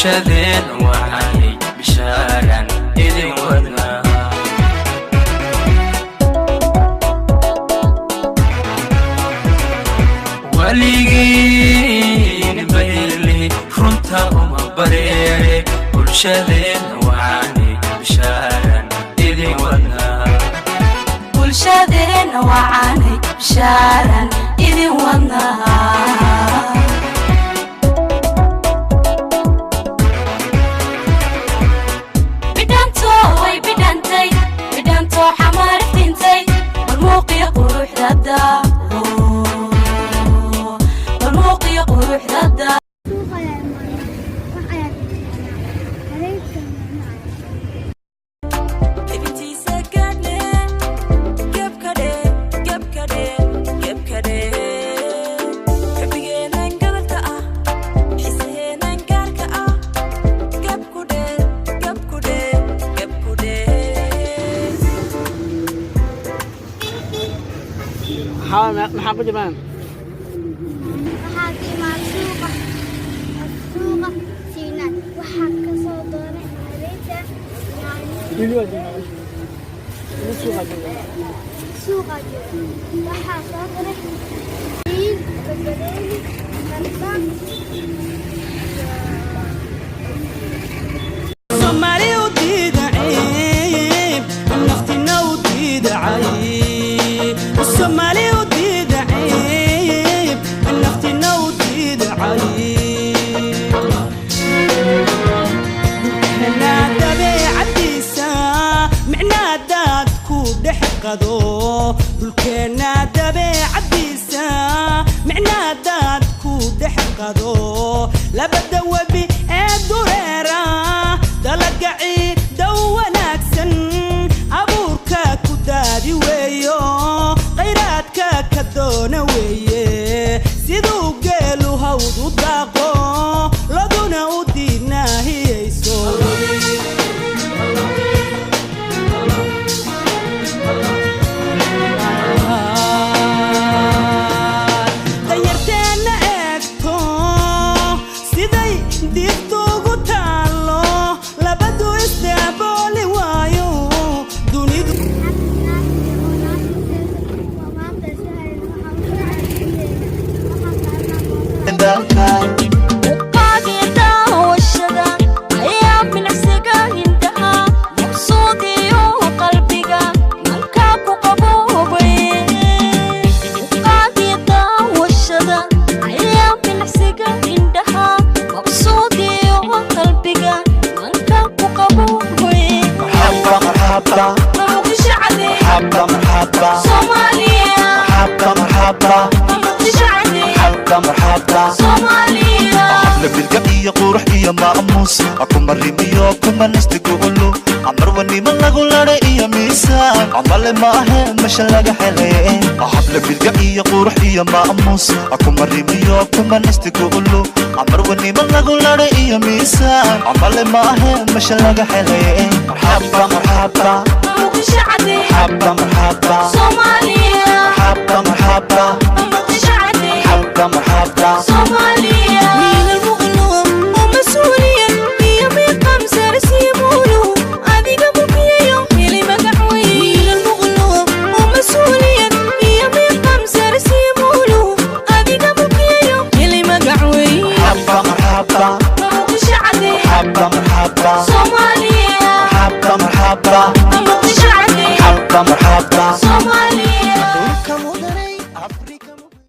bulshadeen waxay bishaaran idin wadnaa waligiin bayli runta uma bareere bulshadeen waxay bishaaran idin wadnaa bulshadeen waxay bishaaran idin wadnaa maxaa ku jiraan waxaa timaasuuqa siinad waxaa ka soo doonay adeegta suuqa waxaa soo galay diin badbadeeni karbaan Somali u diidacay naftina u diidacay Somali u diidacay naftina u diidacay hana dabeecadiisa macnaa dadku dhex qado dhulkeena dabeecadiisa macnaa dadku dhex qado labada wabi ee dureera dalagaci daw wanaagsan abuurka ku daadi weeyo khayraadka ka doona weeye siduu geelu hawdu daaqo laduna u diidnaahiyayso danyarteenna eegto siday diibtuugu taallo labadu isdaabooli waayo dunidu قروح يا ماموس اكو مريميو كما نستقولو عمر وني من لغو لاري يا ميسان عمل ما هي مش لاغا حلي حبل بالقعي قروح يا ماموس اكو مريميو كما نستقولو عمر وني من لغو لاري يا ميسان عمل ما هي مش لاغا حلي مرحبا مرحبا مرحبا مرحبا Somalia مرحبا مرحبا مرحبا مرحبا